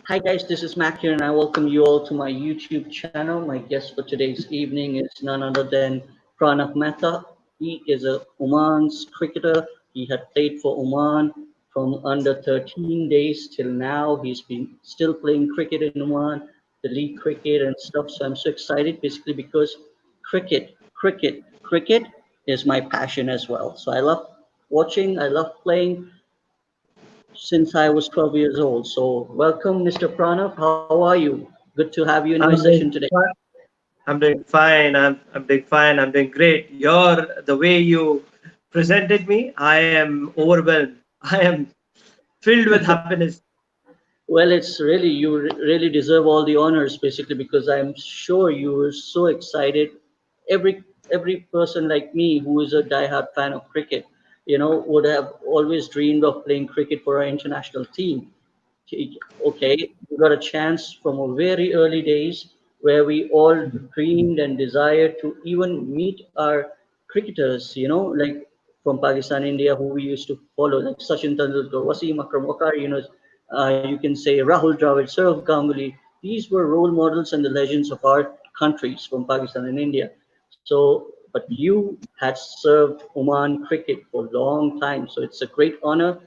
Hi guys, this is Mac here and I welcome you all to my YouTube channel. My guest for today's evening is none other than Pranav Mehta. He is a Oman's cricketer. He had played for Oman from under 13 days till now. He's been still playing cricket in Oman, the league cricket and stuff. So I'm so excited basically because cricket is my passion as well. So I love watching, I love playing since I was 12 years old. So, welcome, Mr. Pranav. How are you? Good to have you in my I'm session doing today. fine. I'm doing fine. I'm doing fine. I'm doing great. The way you presented me, I am overwhelmed. I am filled with happiness. Well, it's really, you really deserve all the honors, basically, because I'm sure you were so excited. Every person like me who is a diehard fan of cricket, would have always dreamed of playing cricket for our international team. Okay, we got a chance from a very early days where we all dreamed and desired to even meet our cricketers, like from Pakistan, India, who we used to follow, like Sachin Tendulkar, Wasim Akram, Wakar Yunus, you can say Rahul Dravid, Saurav Ganguly. These were role models and the legends of our countries from Pakistan and India. So, but you had served Oman cricket for a long time, so it's a great honor.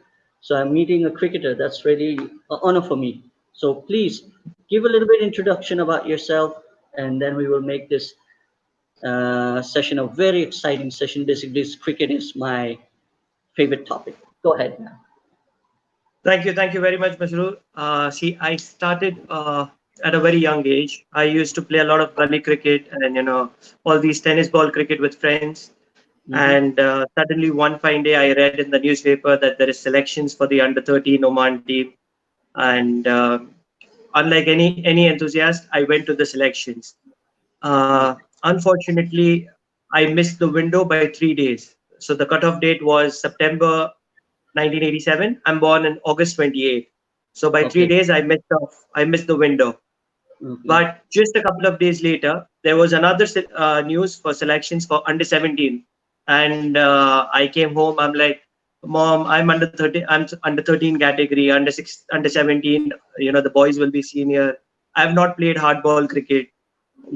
So I'm meeting a cricketer. That's really an honor for me. So please give a little bit introduction about yourself, and then we will make this session a very exciting session. Basically, this cricket is my favorite topic. Go ahead now. Thank you very much, Masroor. See, I started at a very young age. I used to play a lot of gully cricket and all these tennis ball cricket with friends. Hmm. And suddenly, one fine day, I read in the newspaper that there is selections for the under 13 Oman team. And unlike any enthusiast, I went to the selections. Unfortunately, I missed the window by 3 days. So the cutoff date was September 1987. I'm born in August 28th. So by three Okay. days, I missed the window. Okay. But just a couple of days later, there was another news for selections for under 17, and I came home. I'm like, Mom, I'm under 30. I'm under 13 category, under 17. The boys will be senior. I've not played hardball cricket.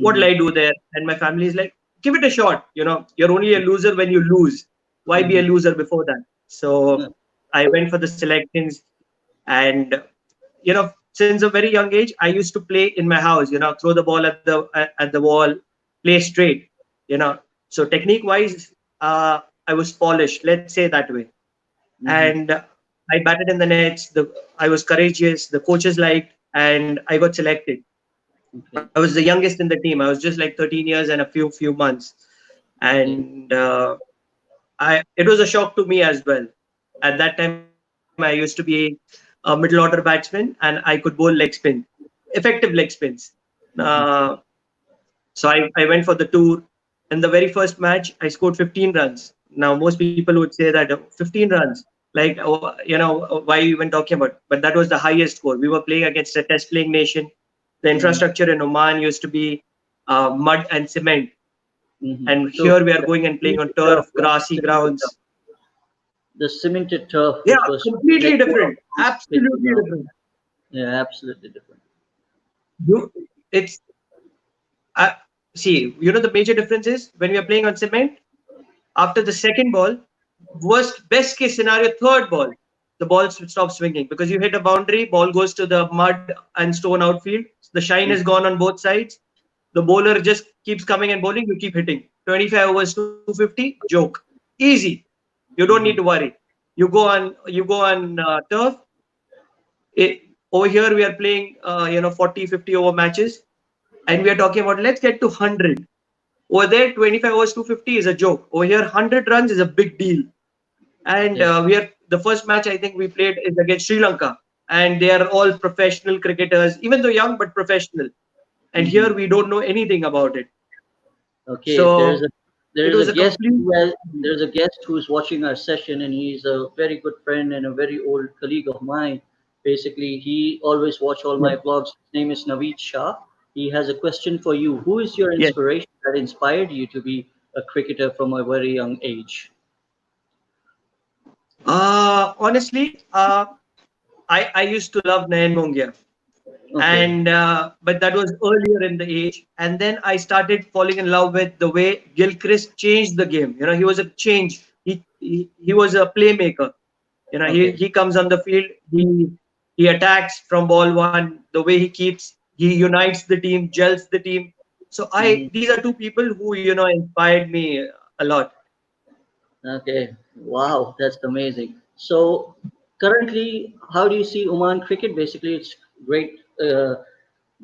What will Hmm. I do there? And my family is like, give it a shot. You're only a loser when you lose. Why be a Hmm. loser before that? So I went for the selections, and since a very young age, I used to play in my house. Throw the ball at the wall, play straight. You know, so technique wise, I was polished. Let's say that way. Hmm. And I batted in the nets. I was courageous. The coaches liked, and I got selected. I Okay. was the youngest in the team. I was just like 13 years and a few months, Okay. and it was a shock to me as well. At that time, I used to be a middle order batsman, and I could bowl leg spin, effective leg spins. Hmm. Uh, so I went for the tour. In the very first match, I scored 15 runs. Now, most people would say that 15 runs, like, why are you even talking about? But that was the highest score. We were playing against a test playing nation. The Hmm. infrastructure in Oman used to be mud and cement. Hmm. And So here we are the going and playing on cemented turf, turf, right? grassy Cemented turf. grounds. The cemented turf, Yeah, which was completely made out of different. paper Absolutely ground. different. Yeah, absolutely different. You, it's uh, See, the major difference is when we are playing on cement. After the second ball, best case scenario, third ball, the ball stops swinging because you hit a boundary, ball goes to the mud and stone outfield. The shine is gone on both sides. The bowler just keeps coming and bowling. You keep hitting. 25 overs, 250, joke, easy. You don't need to Hmm. worry. You go on turf. Over here we are playing 40, 50 over matches, and we are talking about let's get to 100. Over there, 25 overs 250 is a joke. Over here, 100 runs is a big deal. And Yeah. we are the first match I think we played is against Sri Lanka, and they are all professional cricketers, even though young but professional. And Hmm. here we don't know anything about it. Okay, So it there's was a a guest complete. there's a guest who's watching our session, and he's a very good friend and a very old colleague of mine. Basically, he always watch all my Yes, vlogs. His name is Naveed Shah. He has a question for you. Who is your yes. inspiration that inspired you to be a cricketer from a very young age? Honestly, I used to love Nayan Mongia. Okay. and but that was earlier in the age. And then I started falling in love with the way Gilchrist changed the game. He was a change. He was a playmaker. Okay. He comes on the field. He attacks from ball one. The way he unites the team, gels the team. So Mhm. these are two people who inspired me a lot. Okay. Wow, that's amazing. So currently, how do you see Oman cricket? Basically, it's great.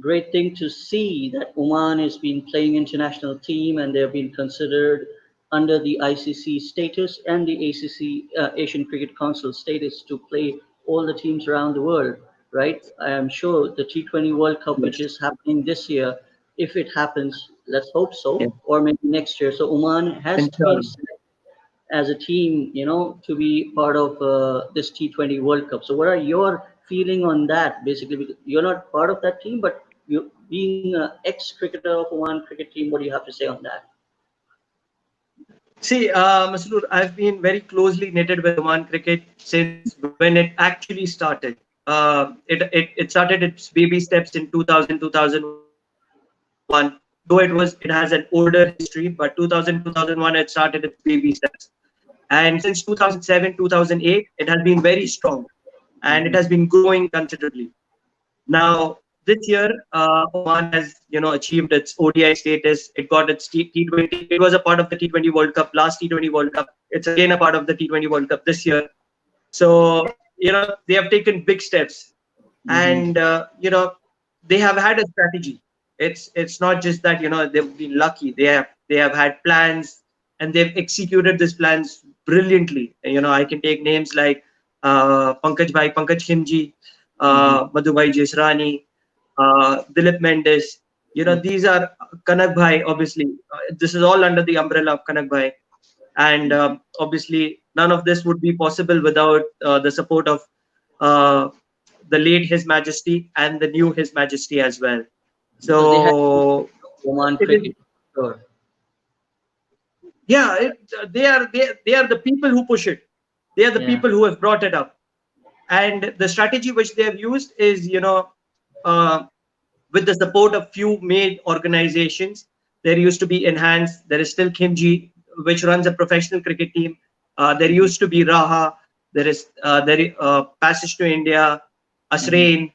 Great thing to see that Oman has been playing international team and they've been considered under the ICC status and the ACC Asian Cricket Council status to play all the teams around the world, right? I am sure the T20 World Cup, which Yes. is happening this year, if it happens, let's hope Yes. so, or maybe next year. So Oman has been Inshallah. selected as a team, to be part of this T20 World Cup. So, what are your feeling on that? Basically, because you're not part of that team, but you being an ex-cricketer of Oman cricket team, what do you have to say on that? See, Masood, I've been very closely knitted with Oman cricket since when it actually started. It started its baby steps in 2000, 2001. Though it has an older history, but 2000, 2001, it started its baby steps. And since 2007, 2008, it has been very strong, and it has been Hmm. growing considerably. Now, this year, Oman has achieved its ODI status. It got its T20. It was a part of the T20 World Cup, last T20 World Cup. It's again a part of the T20 World Cup this year. So they have taken big steps, Hmm. and they have had a strategy. It's not just that they've been lucky. They have had plans, and they've executed these plans brilliantly. I can take names like Pankaj Khimji, Hmm. Madhubhai Jesrani, Dilip Mendes. These are Kanak Bhai. Obviously, this is all under the umbrella of Kanak Bhai, and obviously none of this would be possible without the support of uh, the late His Majesty and the new His Majesty as well. Because they had So Oman it is, cricket. Sure. yeah, they are the people who push it. They are the Yeah. people who have brought it up, and the strategy which they have used is uh, with the support of few main organizations. There used to be Enhance. There is still Kimji, which runs a professional cricket team. There Hmm. used to be Raha. There is Passage to India, Hmm. Asrain,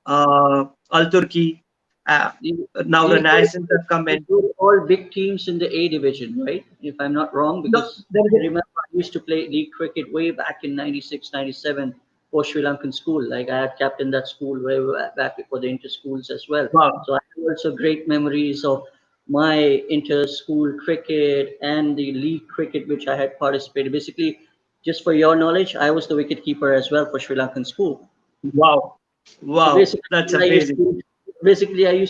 Al Turki. Uh, These, Now these, were, Renaissance have come these in. were all big teams in the A division, right? If I'm not wrong, No, because there I is remember I used to play league cricket way back in 96, 97 for Sri Lankan school. Like I had captained that school way back for the inter schools as well. wow. So I have also great memories of my inter school cricket and the league cricket which I had participated. Basically, just for your knowledge, I was the wicket keeper as well for Sri Lankan school. Wow. So Wow. basically, That's I used amazing.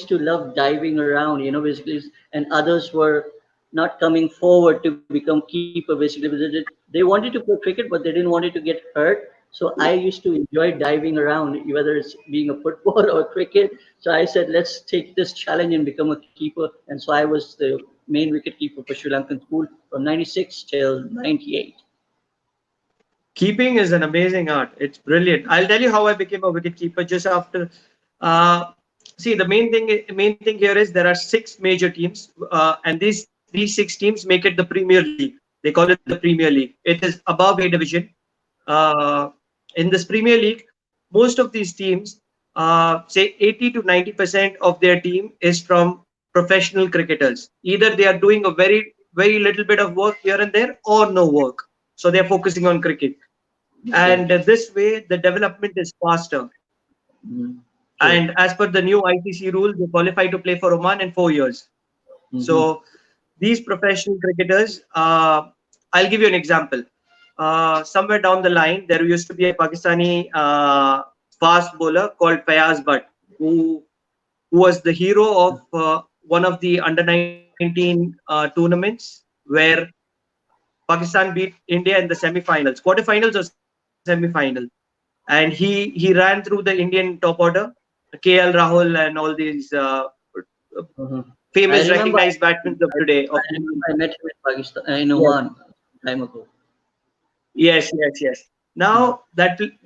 to love diving around, basically, and others were not coming forward to become keeper. Basically, because they wanted to play cricket, but they didn't want it to get hurt. So I used to enjoy diving around, whether it's being a football or cricket. So I said, let's take this challenge and become a keeper. And so I was the main wicket keeper for Sri Lankan school from '96 till '98. Keeping is an amazing art. It's brilliant. I'll tell you how I became a wicket keeper just after. Uh, See, the main thing here is there are six major teams, and these six teams make it the Premier League. They call it the Premier League. It is above A division. Uh, in this Premier League, most of these teams, say 80 to 90% of their team is from professional cricketers. Either they are doing a very little bit of work here and there, or no work. So they are focusing on cricket, Okay. and this way the development is faster. Mhm. True. And as per the new ICC rule, they qualify to play for Oman in 4 years. Hmm. So these professional cricketers, I'll give you an example. Somewhere down the line, there used to be a Pakistani fast bowler called Fayaz Butt, who was the hero of one of the under 19 tournaments where Pakistan beat India in the semi-finals, quarterfinals or semi-final. And he ran through the Indian top order, KL Rahul and all these Hmm. famous I remember. recognized batsmen of today of I Indian remember I cricket. met him in Pakistan, in Yes, Oman, time ago. yes. Mhm.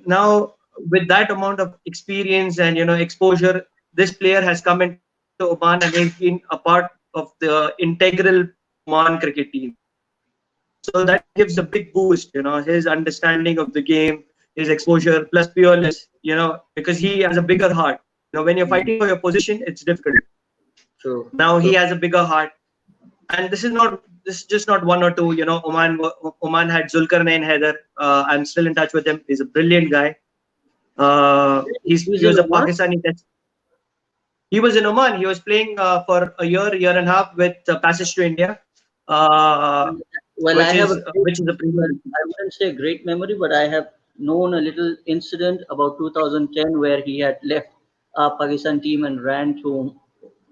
Now with that amount of experience and exposure, this player has come into Oman and he's been a part of the integral Oman cricket team. So that gives a big boost, his understanding of the game, his exposure, plus fearless, because he has a bigger heart. When you're fighting for your position, it's difficult. True. Now he True. has a bigger heart, and this is just not one or two. Oman had Zulkarnain Haider. I'm still in touch with him. He's a brilliant guy. He's He in was a Oman. Pakistani test. He was in Oman. He was playing for a year and a half with Passage to India, uh, Well, I have a great, which is a Premier well, League. I wouldn't say great memory, but I have known a little incident about 2010 where he had left our Pakistan team and ran to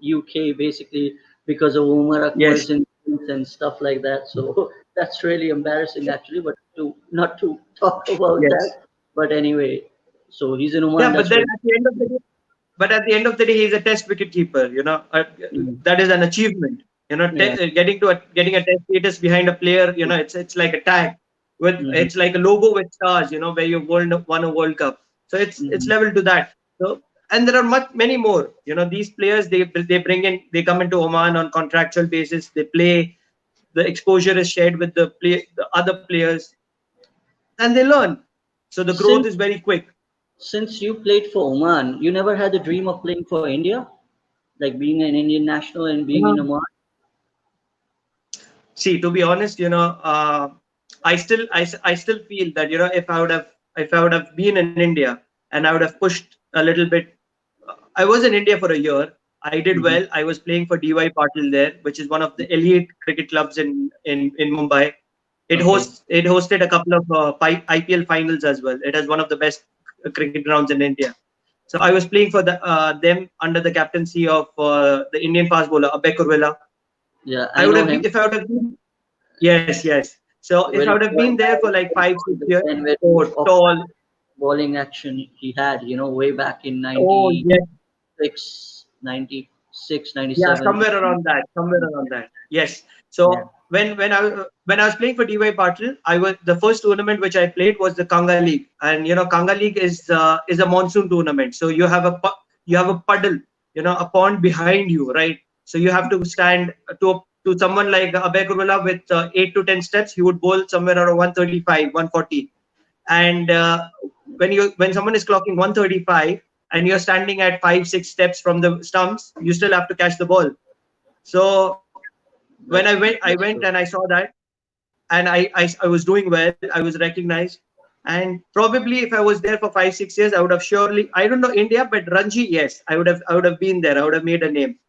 UK basically because of Umar Yes, Akbar's incidents and stuff like that. So that's really embarrassing actually, but to not to talk about yes. that. But anyway, so he's in Oman. Yeah, but That's then really at the end of the day, he's a test wicket keeper. mm, That is an achievement. yeah. Getting a test status behind a player. It's like a tag Hmm. it's like a logo with stars. Where you've won a World Cup. So it's Hmm. level to that. So, and there are many more. These players they come into Oman on contractual basis. They play. The exposure is shared with the other players, and they learn. So the growth Since is very quick. since you played for Oman, you never had the dream of playing for India, like being an Indian national and being in Oman. See, to be honest, I still feel that if I would have been in India and I would have pushed a little bit. I was in India for a year. I did Hmm. well. I was playing for DY Patil there, which is one of the elite cricket clubs in Mumbai. Okay. It hosted a couple of IPL finals as well. It has one of the best cricket grounds in India. So I was playing for them under the captaincy of the Indian fast bowler Abhay Kurvela. Yeah, I I would know have him. been if I would have been Yes, yes. So if I Very would have tall been there for like guy, 5, 6 years, and very oh, off tall. bowling action he had, way back in Oh, yes. 96, 96, Yeah, 97. somewhere around that. Yes. Yeah. So when I was playing for DY Patil, I was the first tournament which I played was the Kanga League, and Kanga League is a monsoon tournament. So you have a puddle, a pond behind you, right? So you have to stand to someone like Abhay Kurwala with 8 to 10 steps. He would bowl somewhere around 135, 140, and when someone is clocking 135 and you're standing at 5, 6 steps from the stumps, you still have to catch the ball. So when I That's went true. and I saw that, and I was doing well. I was recognized, and probably if I was there for 5, 6 years, I would have surely, I don't know India, but Ranji, yes, I would have been there. I would have made a name,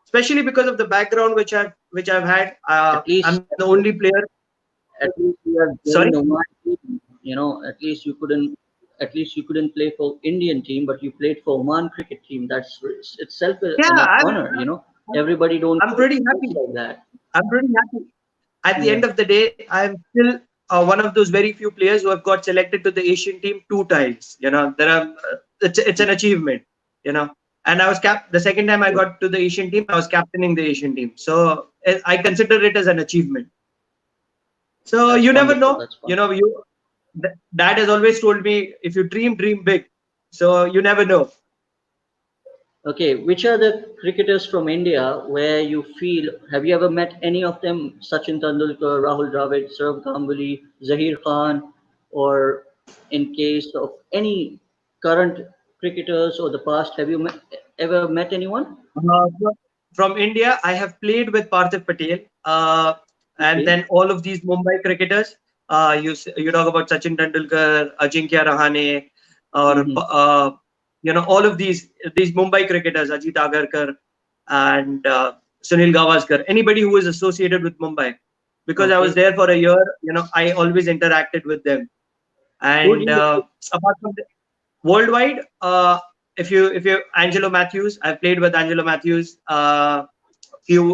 especially because of the background which I've had. At least, I'm the only player. at least you are Sorry. doing Oman team. At least you couldn't play for Indian team, but you played for Oman cricket team. That's itself Yeah, an I'm honor. Everybody don't I'm get pretty happy. like that. I'm pretty happy. At the Yeah. end of the day, I'm still one of those very few players who have got selected to the Asian team 2 times. There are it's an achievement. You know, and I was the second time I got to the Asian team, I was captaining the Asian team. So I consider it as an achievement. So That's you never wonderful. know. That's wonderful. Dad has always told me, if you dream big. So you never know. Okay, which are the cricketers from India where you feel, have you ever met any of them? Sachin Tendulkar, Rahul Dravid, Saurav Ganguly, Zahir Khan, or in case of any current cricketers or the past, have you ever met anyone? From India, I have played with Parthiv Patel, and Okay. then all of these Mumbai cricketers. You talk about Sachin Tendulkar, Ajinkya Rahane, or Hmm. all of these Mumbai cricketers, Ajit Agarkar and Sunil Gavaskar. Anybody who is associated with Mumbai, because I was Okay. there for a year. I always interacted with them. Who do And you, apart from worldwide, if you Angelo Matthews, I've played with Angelo Matthews. Few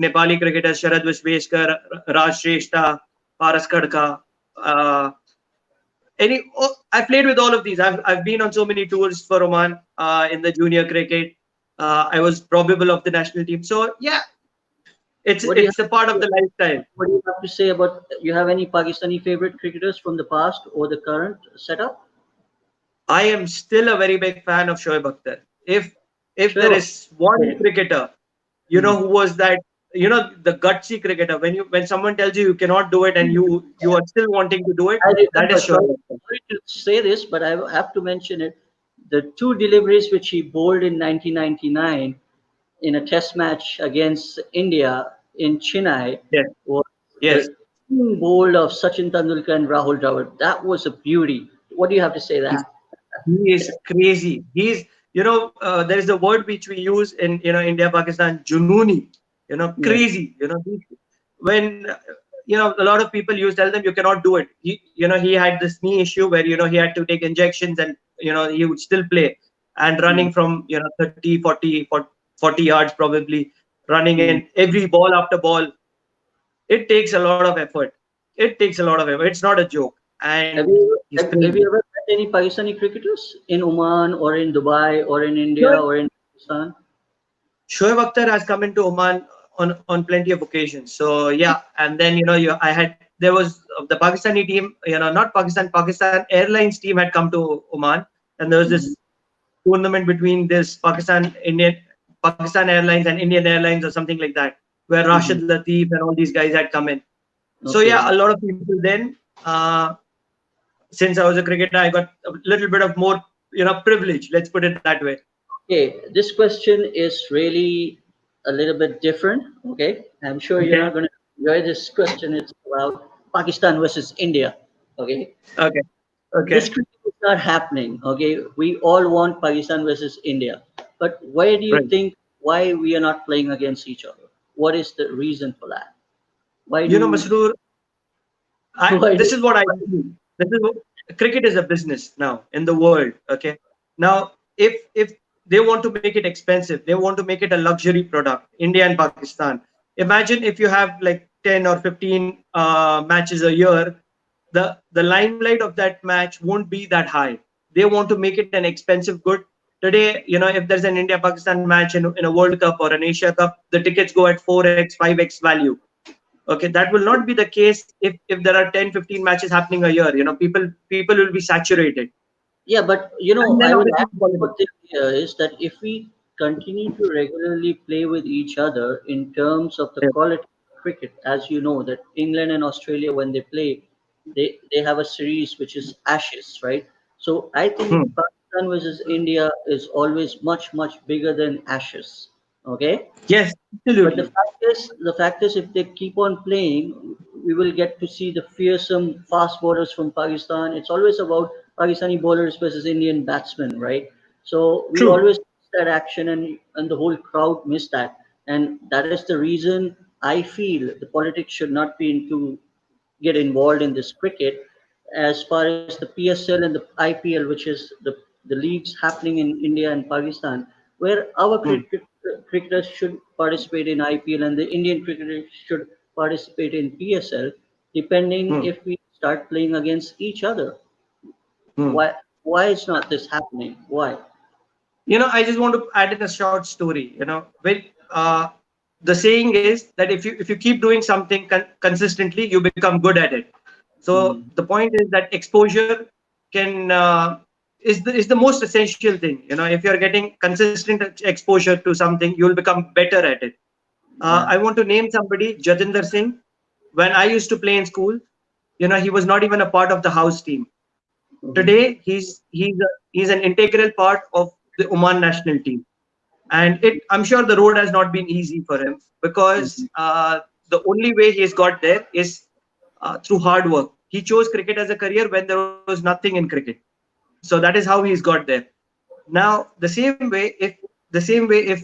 Nepali cricketers, Sharad Vishweshkar, Raj Shrestha, Paras Khadka. Uh, I played with all of these. I've been on so many tours for Oman in the junior cricket. I was probable of the national team. So yeah, it's what do you it's a part of the lifestyle. what do you have to say about, you have any Pakistani favorite cricketers from the past or the current setup? I am still a very big fan of Shoaib Akhtar. If if there Sure. is one cricketer, Hmm. who was that, the gutsy cricketer, when someone tells you you cannot do it and you are still wanting to do it, I that is remember, Shoaib Akhtar. sorry to say this, but I have to mention it. The two deliveries which he bowled in 1999 in a test match against India in Chennai Yes, was yes. the team bowl of Sachin Tendulkar and Rahul Dravid. That was a beauty. What do you have to say He's, that? he is crazy. There is a word which we use in, India, Pakistan, Jununi, Yeah. crazy. When, a lot of people tell them you cannot do it. He had this knee issue where, he had to take injections and, he would still play and Mm, running from, 30, 40, 40 yards probably, running mm. in every ball after ball. It takes a lot of effort. It takes a lot of effort. It's not a joke. And Have you he's have crazy. you ever met any Pakistani cricketers in Oman or in Dubai or in India Sure. or in Pakistan? Shoaib Akhtar has come into Oman on plenty of occasions. So yeah, and then there was the Pakistani team, not Pakistan Airlines team had come to Oman, and there was Mhm. this tournament between this Pakistan Airlines and Indian Airlines or something like that, where Mhm. Rashid Latif and all these guys had come in. So yeah, Okay. a lot of people then. Since I was a cricketer, I got a little bit of more, privilege. Let's put it that way. Okay, this question is really a little bit different. Okay, I'm sure you're Okay. not going to enjoy this question. It's about Pakistan versus India. Okay, Okay. this Okay. cricket is not happening. Okay, we all want Pakistan versus India, but why do you Right. think why we are not playing against each other? What is the reason for that? Why do Masroor, why do this is what I feel. Cricket is a business now in the world. Okay. Now, if they want to make it expensive, they want to make it a luxury product. India and Pakistan. Imagine if you have like 10 or 15 matches a year, the limelight of that match won't be that high. They want to make it an expensive good. Today, if there's an India Pakistan match in a World Cup or an Asia Cup, the tickets go at 4x, 5x value. Okay, that will not be the case if there are 10, 15 matches happening a year. People will be saturated. Yeah, but And then I will obviously add one politics. thing here is that if we continue to regularly play with each other in terms of the Yeah. quality of cricket, as you know, that England and Australia, when they play, they have a series which is Ashes, right? So I think Hmm. Pakistan versus India is always much, much bigger than Ashes. Okay? Yes, But absolutely. the fact is, if they keep on playing, we will get to see the fearsome fast bowlers from Pakistan. It's always about Pakistani bowlers versus Indian batsmen, right? So we True. always miss that action, and the whole crowd miss that, and that is the reason I feel the politics should not be into get involved in this cricket as far as the PSL and the IPL, which is the leagues happening in India and Pakistan, where our Hmm. cricketers should participate in IPL and the Indian cricketers should participate in PSL, depending Hmm. if we start playing against each other. Hmm. Why is not this happening? Why? I just want to add in a short story. When the saying is that if you keep doing something consistently, you become good at it. So Mm, the point is that exposure can is the most essential thing. If you're getting consistent exposure to something, you'll become better at it. yeah. I want to name somebody, Jatinder Singh. When I used to play in school, he was not even a part of the house team. Mhm. Today, he's an integral part of the Oman national team, and I'm sure the road has not been easy for him because Mhm. the only way he's got there is through hard work. He chose cricket as a career when there was nothing in cricket, so that is how he's got there. Now, the same way, if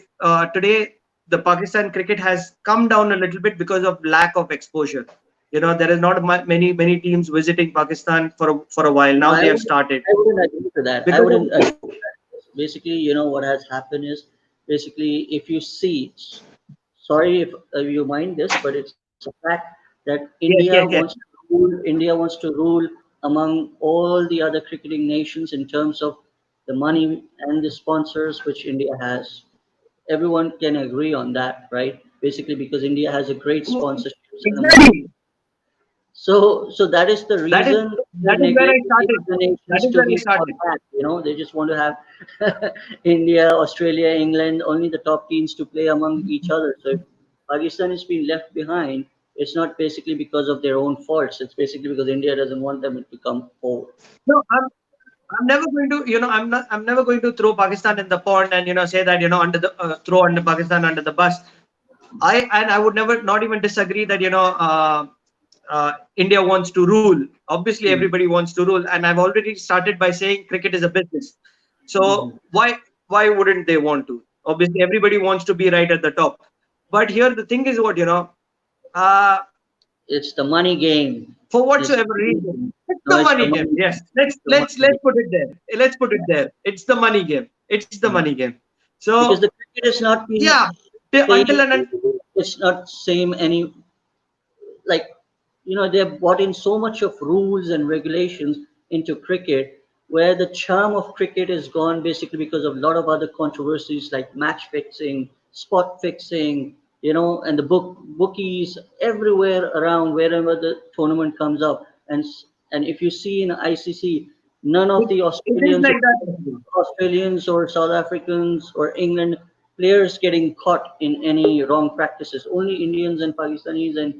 today the Pakistan cricket has come down a little bit because of lack of exposure. There is not many teams visiting Pakistan for a while. No, Now they have started I wouldn't agree to that. I because of. wouldn't agree to that. Basically, what has happened is basically if you see, sorry if you mind this, but it's a fact that Yes, yes, yes. India wants to rule among all the other cricketing nations in terms of the money and the sponsors which India has. Everyone can agree on that, right? Basically, because India has a great sponsorships and a money. Exactly. So that is the That is reason they're that is where I neglecting the started. other That nations is to where I be fought started. back. They just want to have India, Australia, England, only the top teams to play among each other. So if Pakistan is being left behind, it's not basically because of their own faults. It's basically because India doesn't want them to come forward. No, I'm never going to, I'm never going to throw Pakistan in the pond and say that under the throw under Pakistan under the bus. I would never not even disagree that India wants to rule. Obviously, Mhm. everybody wants to rule, and I've already started by saying cricket is a business. So Mhm. why wouldn't they want to? Obviously, everybody wants to be right at the top. But here the thing is what uh, It's the money game. for It's whatsoever reason, it's no, the it's the money game. money Yes, game. let's It's the let's money let's game. put it there. Let's put it there. It's the money game. It's the Mhm. money game. Because So the cricket is not being yeah, until played, and it's not same any like they've brought in so much of rules and regulations into cricket where the charm of cricket is gone basically because of a lot of other controversies like match fixing, spot fixing, and the bookies everywhere around wherever the tournament comes up. And if you see in ICC, none of the it is Australians like that. Australians or South Africans or England players getting caught in any wrong practices. Only Indians and Pakistanis and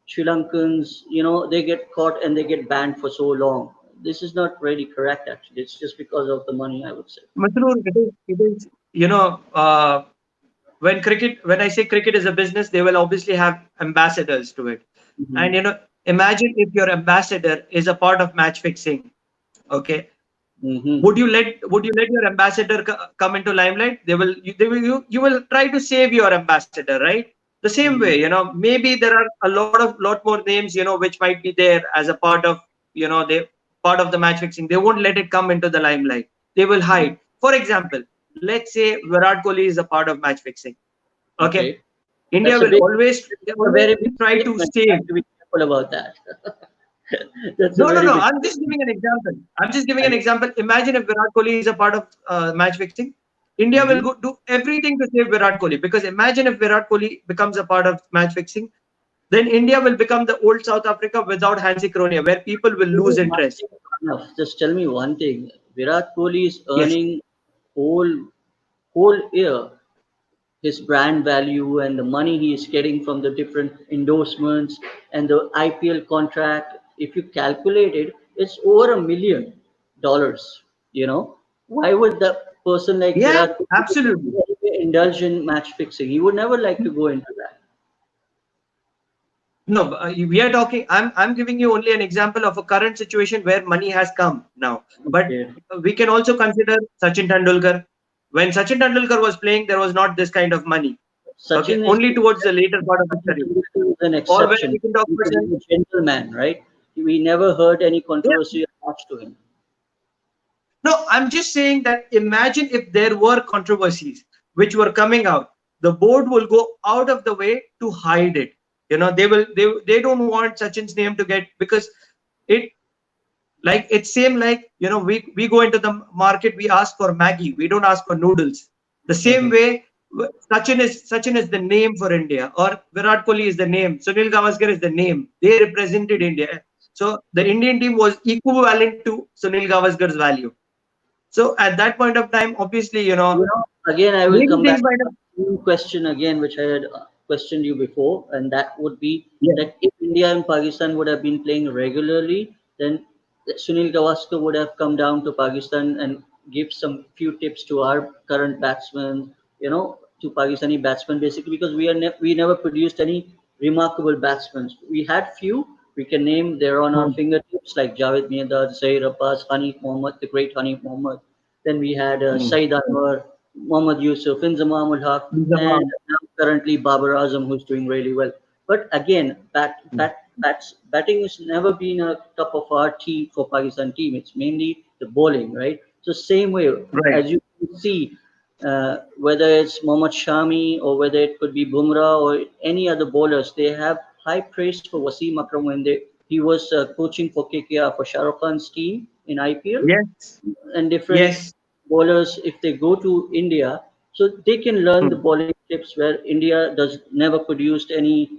Sri Lankans, they get caught and they get banned for so long. This is not really correct, actually. It's just because of the money, I would say. Masroor, it is, when I say cricket is a business, they will obviously have ambassadors to it. And Hmm. imagine if your ambassador is a part of match fixing. Okay, Hmm. would you let your ambassador come into limelight? You will try to save your ambassador, right? The same way, Hmm. maybe there are a lot more names, which might be there as a part of, they part of the match fixing. They won't let it come into the limelight. They will hide. For example, let's say Virat Kohli is a part of match fixing. Okay, Okay. India That's a will big, a always very big try to statement. You save. have to be careful about that. That's a No, no, very no. big I'm just statement. giving an example. I'm just giving I an example. Imagine if Virat Kohli is a part of match fixing. India will Mhm. do everything to save Virat Kohli, because imagine if Virat Kohli becomes a part of match fixing, then India will become the old South Africa without Hansi Kronia, where people will Tell me lose one interest. thing, Pranav. Just tell me one thing. Virat Kohli is Yes. earning whole whole year his brand value and the money he is getting from the different endorsements and the IPL contract. If you calculate it, it's over $1 million. Why would the person like Yeah, Virat absolutely. Kohli indulge in match fixing? He would never like to go into that. No, we are talking. I'm giving you only an example of a current situation where money has come now. But Okay. we can also consider Sachin Tendulkar. When Sachin Tendulkar was playing, there was not this kind of money. Okay, Sachin is only towards the later part of his Sachin career. Tendulkar is an Or where exception. we can talk He about, was a gentleman, right? We never heard any yeah. controversy attached to him. No, I'm just saying that imagine if there were controversies which were coming out, the board will go out of the way to hide it. They don't want Sachin's name to get, because it it's same like, we go into the market, we ask for Maggie, we don't ask for noodles. The same Uh-huh. way, Sachin is the name for India, or Virat Kohli is the name, Sunil Gavaskar is the name. They represented India. So the Indian team was equivalent to Sunil Gavaskar's value. So at that point of time, obviously, Again, I will maybe come back things might to have. the same question again, which I had questioned you before, and that would be Yeah. that if India and Pakistan would have been playing regularly, then Sunil Gavaskar would have come down to Pakistan and give some few tips to our current batsmen, to Pakistani batsmen, basically because we never produced any remarkable batsmen. We had few. We can name they're on our Hmm. fingertips like Javed Miandad, Zaid Abbas, Hanif Mohammad, the great Hanif Mohammad. Then we had Hmm. Saeed Anwar, Mohammad Yusuf, Inzamam ul Haq, and now currently Babar Azam, who's doing really well. But again, batting has never been a top of our tea for Pakistan team. It's mainly the bowling, right? So same way Right. as you can see, whether it's Mohammad Shami or whether it could be Bumrah or any other bowlers, they have high praise for Wasim Akram when he was coaching for KKR for Shah Rukh Khan's team in IPL Yes. and different Yes. bowlers if they go to India, so they can learn the Hmm. bowling tips where India does never produced any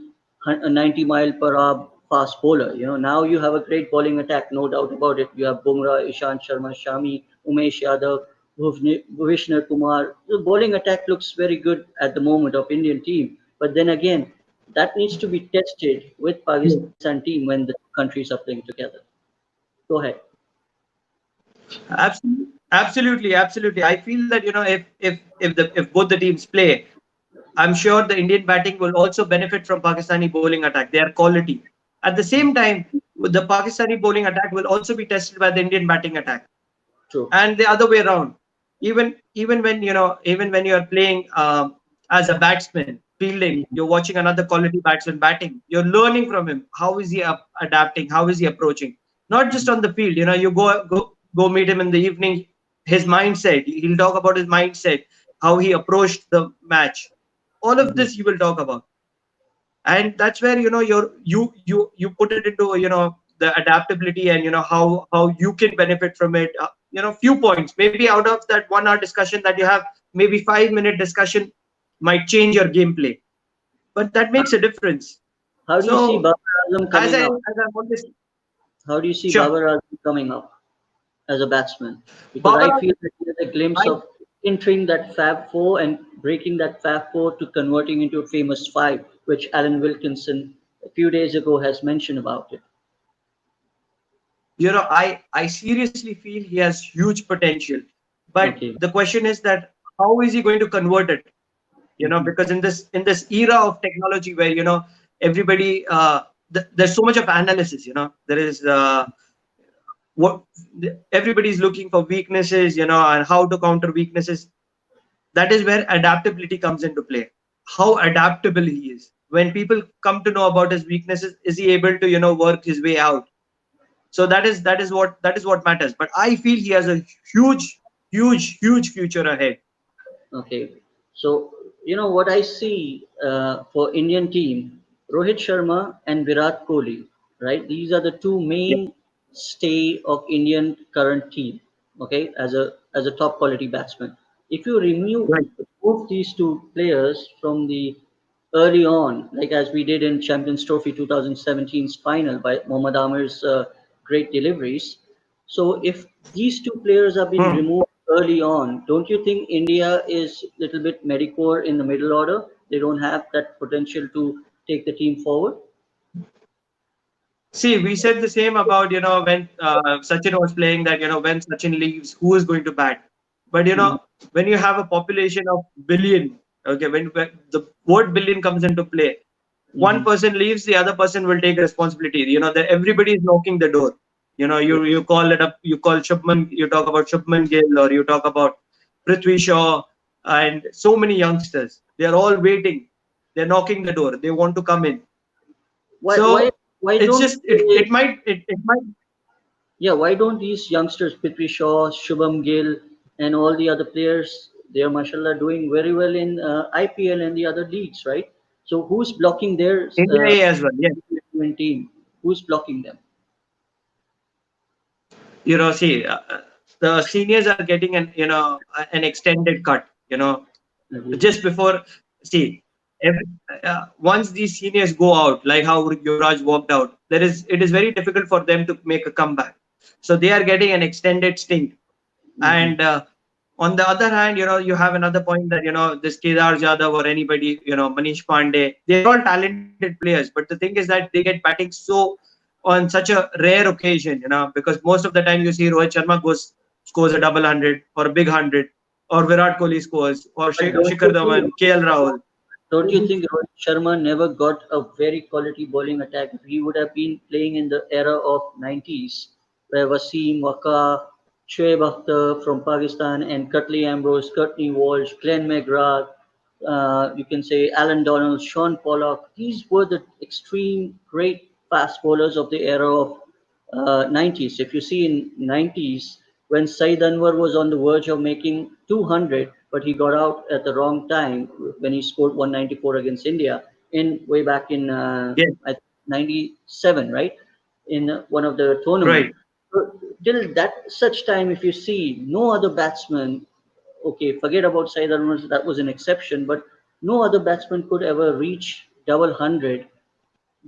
90 mile per hour fast bowler. Now you have a great bowling attack, no doubt about it. You have Bumrah, Ishant Sharma, Shami, Umesh Yadav, Bhuvishner Kumar. The bowling attack looks very good at the moment of Indian team. But then again, that needs to be tested with Pakistan team when the countries are playing together. Go ahead. Absolutely. I feel that if both the teams play, I'm sure the Indian batting will also benefit from Pakistani bowling attack. Their quality. At the same time, the Pakistani bowling attack will also be tested by the Indian batting attack, True. and the other way around. Even when you are playing as a batsman, fielding, Mhm. you're watching another quality batsman batting. You're learning from him. How is he adapting? How is he approaching? Not just on the field. You go meet him in the evening. His mindset. He'll talk about his mindset, how he approached the match. All of Mhm. this you will talk about, and that's where you put it into the adaptability, and how you can benefit from it. Few points, maybe out of that 1 hour discussion that you have, maybe 5 minute discussion might change your gameplay, but that makes a difference. How do you see So Babar Azam as coming i up? as I always How do you see sure Babar Azam coming up as a batsman? Because Babar I feel that he has a glimpse I of entering that Fab Four and breaking that Fab Four to converting into a famous five, which Alan Wilkinson a few days ago has mentioned about it. I seriously feel he has huge potential, but Okay. the question is that how is he going to convert it? Mhm. Because in this era of technology where everybody there's so much of analysis. There is what everybody's looking for weaknesses, and how to counter weaknesses. That is where adaptability comes into play. How adaptable he is. When people come to know about his weaknesses, is he able to work his way out? So that is what matters. But I feel he has a huge future ahead. Okay. So, what I see for Indian team, Rohit Sharma and Virat Kohli, right? These are the two Yeah, main stay of Indian current team, okay, as a top quality batsman. If you right. remove these two players from the early on, like as we did in Champions Trophy 2017's final by Mohammad Amir's great deliveries. So if these two players have been Hmm. removed early on, don't you think India is a little bit mediocre in the middle order? They don't have that potential to take the team forward? See, we said the same about when Sachin was playing, that when Sachin leaves, who is going to bat? But Mhm, when you have a population of billion, okay, when the word billion comes into play, one mhm. person leaves, the other person will take responsibility. That everybody is knocking the door. Yeah. You call it up. You call Shubman. You talk about Shubman Gill, or you talk about Prithvi Shaw, and so many youngsters. They are all waiting. They're knocking the door. They want to come in. Why, why, So why it's don't just they, it might. yeah, why don't these youngsters, Prithvi Shaw, Shubham Gill, and all the other players, they are, mashallah, doing very well in IPL and the other leagues, right? So who's blocking their India A as well. Yes. team? Who's blocking them? See, the seniors are getting an extended cut. Agree. Just before. See, every, once these seniors go out, like how Yuvraj walked out, it is very difficult for them to make a comeback. So they are getting an extended stint. Hmm. And on the other hand, you have another point that this Kedar Jadhav or anybody, Manish Pandey, they're all talented players. But the thing is that they get batting so on such a rare occasion, because most of the time you see Rohit Sharma scores a double hundred or a big hundred, or Virat Kohli scores, or But don't Shikhar you think Dhawan, KL Rahul. Don't you think Rohit Sharma never got a very quality bowling attack? If he would have been playing in the era of 90s, where Wasim, Waqar, Shoaib Akhtar from Pakistan, and Cutley Ambrose, Courtney Walsh, Glenn McGrath, you can say Alan Donald, Sean Pollock, these were the extreme great fast bowlers of the era of 90s. If you see in 90s, when Saeed Anwar was on the verge of making 200, but he got out at the wrong time when he scored 194 against India in way back in Yes, I think 97, right? In one of the tournament. right. So till that such time, if you see no other batsman, okay, forget about Saeed Anwar, that was an exception, but no other batsman could ever reach double hundred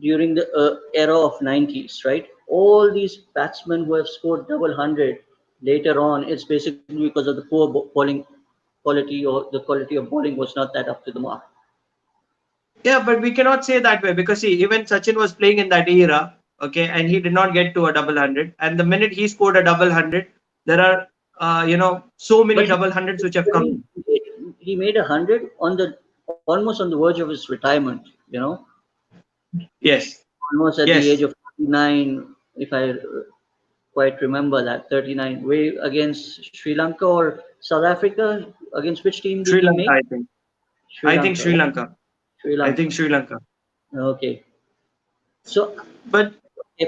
during the era of 90s, right? All these batsmen who have scored double hundred later on, it's basically because of the poor bowling quality, or the quality of bowling was not that up to the mark. Yeah, but we cannot say that way because see, even Sachin was playing in that era, okay, and he did not get to a double hundred. And the minute he scored a double hundred, there are so many But double hundreds which have I come mean, in. he made a hundred on the almost on the verge of his retirement. Yes, Almost at the age yes, of 39, if I quite remember that 39. Way against Sri Lanka or South Africa. Against which team did Sri he Lanka, make? I think. Sri I think Lanka. Sri Lanka. Sri I think Lanka. Sri Lanka. Okay. So, But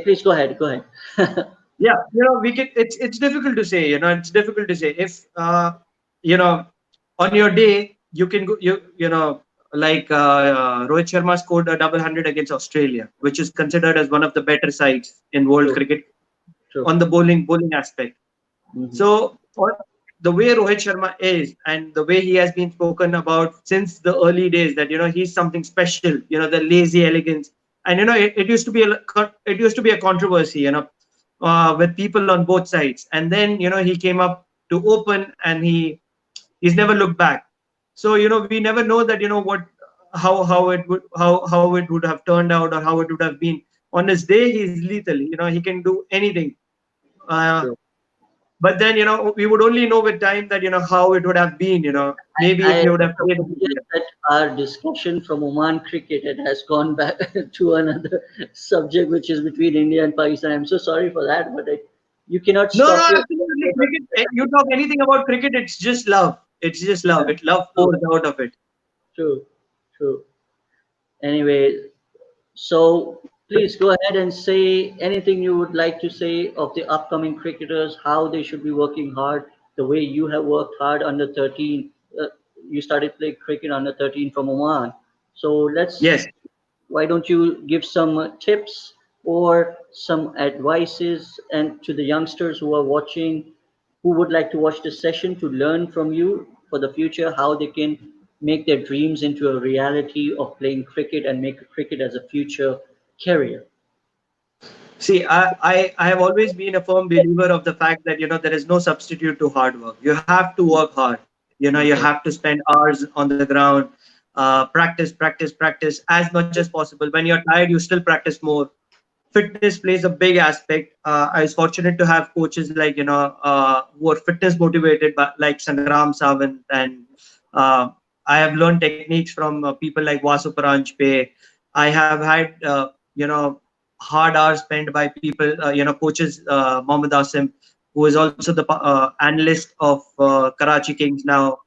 please go ahead. Go ahead. yeah, we can. It's difficult to say. It's difficult to say if you know on your day you can go. Like Rohit Sharma scored a double hundred against Australia, which is considered as one of the better sides in world True. cricket True. on the bowling aspect. Hmm. So the way Rohit Sharma is and the way he has been spoken about since the early days that he's something special, the lazy elegance, and it used to be a controversy, with people on both sides, and then he came up to open and he's never looked back. So we never know that what how it would have turned out or how it would have been. On his day, he's lethal. He can do anything. Uh, True. but then, we would only know with time that, how it would have been, maybe if I he would have played in apologize India. that our discussion from Oman cricket it has gone back to another subject, which is between India and Pakistan. I'm so sorry for that, but you cannot No, no, stop your. absolutely. Cricket, you talk anything about cricket, it's just love. It's just love. It love True. pours out of it. True. True. Anyway, so please go ahead and say anything you would like to say of the upcoming cricketers, how they should be working hard, the way you have worked hard under 13. You started playing cricket under 13 from Oman. So Yes. why don't you give some tips or some advices and to the youngsters who are watching, who would like to watch this session to learn from you for the future, how they can make their dreams into a reality of playing cricket and make cricket as a future career. See, I have always been a firm believer of the fact that, there is no substitute to hard work. You have to work hard. You Okay. have to spend hours on the ground, practice, practice, practice as much as possible. When you're tired, you still practice more. Fitness plays a big aspect. I was fortunate to have coaches like who are fitness motivated, but like Sangram Savant, and uh, I have learned techniques from people like Vasu Paranjpe. I have had hard hours spent by people, coaches, Mohammad Asim, who is also the analyst of Karachi Kings now,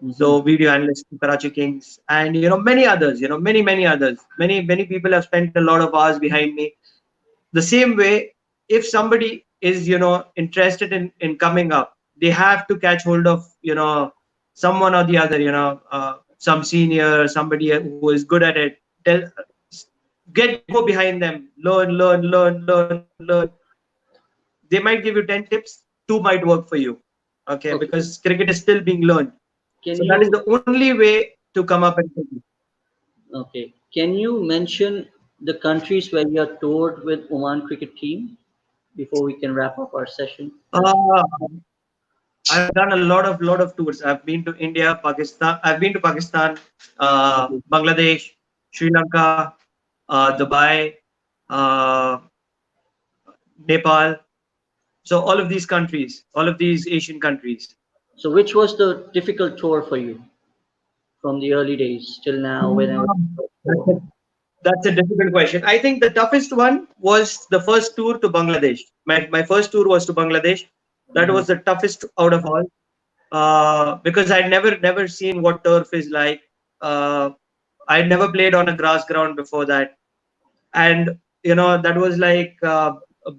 Hmm. so video analyst in Karachi Kings, and many others, many others, many people have spent a lot of hours behind me. The same way, if somebody is interested in coming up, they have to catch hold of someone or the other, some senior, somebody who is good at it. Go behind them, learn. They might give you 10 tips, two might work for you, okay, Okay. because cricket is still being learned. Can So that is you the only way to come up in cricket. okay? Can you mention the countries where you are toured with Oman cricket team before we can wrap up our session? uh, I've done a lot of tours. I've been to India, Pakistan. I've been to Pakistan, Okay. Bangladesh, Sri Lanka, Dubai, uh, Nepal. So all of these countries, all of these Asian countries. So which was the difficult tour for you from the early days till now? Whenever. That's a, that's a difficult question. I think the toughest one was the first tour to Bangladesh. My first tour was to Bangladesh. That Mhm. was the toughest out of all, because I'd never seen what turf is like. Uh, I'd never played on a grass ground before that, and that was like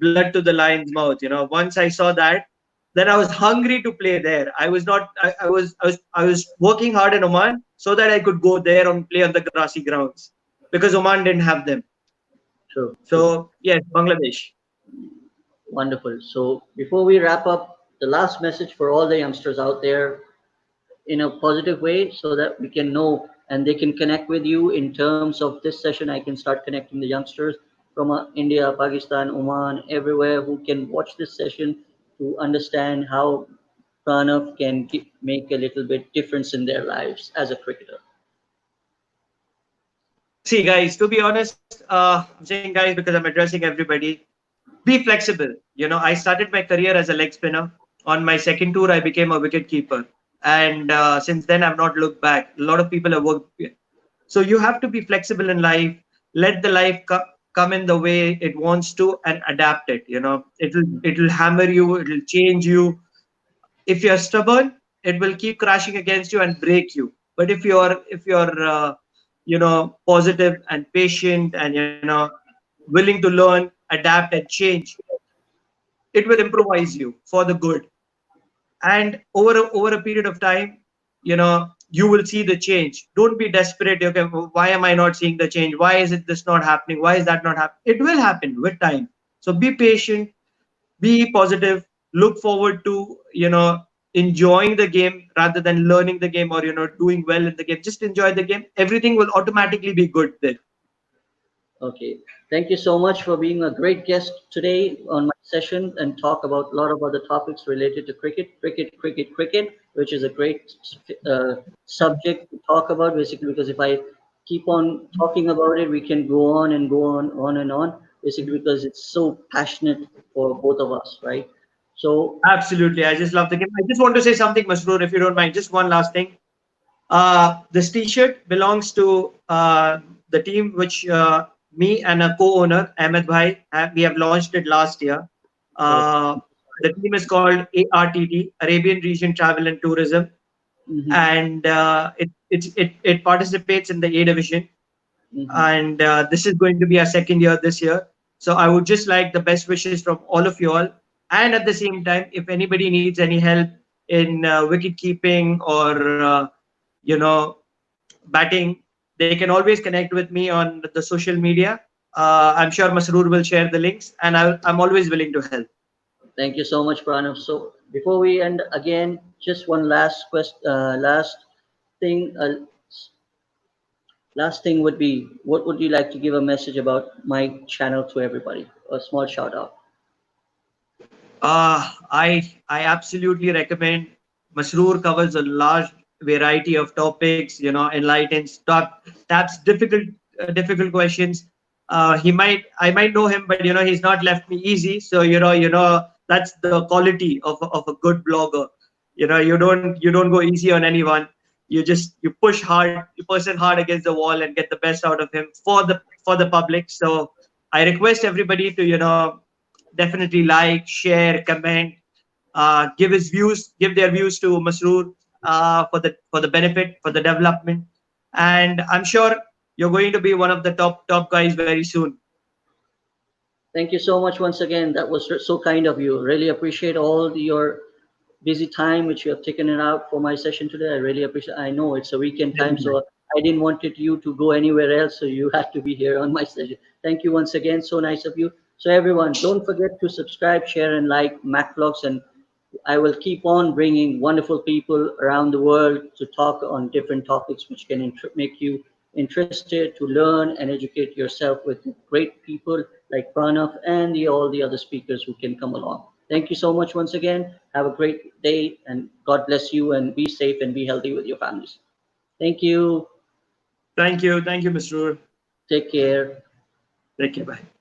blood to the lion's mouth. Once I saw that, then I was hungry to play there. I was not. I was working hard in Oman so that I could go there and play on the grassy grounds because Oman didn't have them. True, true. So yes, Bangladesh. Wonderful. So before we wrap up, the last message for all the youngsters out there in a positive way so that we can know and they can connect with you in terms of this session. I can start connecting the youngsters from India, Pakistan, Oman, everywhere who can watch this session to understand how Pranav can make a little bit difference in their lives as a cricketer. See, guys, to be honest, I'm saying guys because I'm addressing everybody. Be flexible. I started my career as a leg spinner. On my second tour, I became a wicket keeper. And since then, I've not looked back. A lot of people have worked. So you have to be flexible in life. Let the life come in the way it wants to and adapt it. It'll hammer you. It'll change you. If you're stubborn, it will keep crashing against you and break you. But if you're positive and patient and willing to learn, adapt and change, it will improvise you for the good. And over a period of time, you will see the change. Don't be desperate. Okay, why am I not seeing the change? Why is it this not happening? Why is that not happening? It will happen with time. So be patient, be positive, look forward to enjoying the game rather than learning the game or doing well in the game. Just enjoy the game. Everything will automatically be good then. Okay. Thank you so much for being a great guest today on my session and talk about a lot of other topics related to cricket, which is a great uh, subject to talk about basically because if I keep on talking about it, we can go on and go on and on basically because it's so passionate for both of us, right? So, Absolutely, I just love the game. I just want to say something, Masroor, if you don't mind. Just one last thing. This T-shirt belongs to the team which me and a co-owner Ahmed Bhai we have launched it last year. oh, Uh, the team is called ARTT, Arabian Region Travel and Tourism, hmm and it participates in the A division. hmm And this is going to be our second year this year. So I would just like the best wishes from all of you all. And at the same time, if anybody needs any help in wicket keeping or batting, they can always connect with me on the social media. I'm sure Masroor will share the links, and I'm always willing to help. Thank you so much, Pranav. So before we end again, just one last thing. Last thing would be, what would you like to give a message about my channel to everybody? A small shout out. I absolutely recommend. Masroor covers a large variety of topics. Enlightens, taps difficult questions. I might know him, but he's not left me easy. So that's the quality of a good blogger. You don't go easy on anyone. You push hard, you person hard against the wall and get the best out of him for the public. So I request everybody to definitely like, share, comment, give their views to Masroor for the benefit, for the development, and I'm sure you're going to be one of the top guys very soon. Thank you so much once again. That was so kind of you. Really appreciate your busy time which you have taken it out for my session today. I really appreciate. I know it's a weekend time, so I didn't want you to go anywhere else, so you had to be here on my session. Thank you once again. So nice of you. So everyone, don't forget to subscribe, share, and like Mac Vlogs, and I will keep on bringing wonderful people around the world to talk on different topics which can make you interested to learn and educate yourself with great people like Pranav and all the other speakers who can come along. Thank you so much once again. Have a great day and God bless you and be safe and be healthy with your families. Thank you. Thank you, Masroor. Take care. Take care, bye.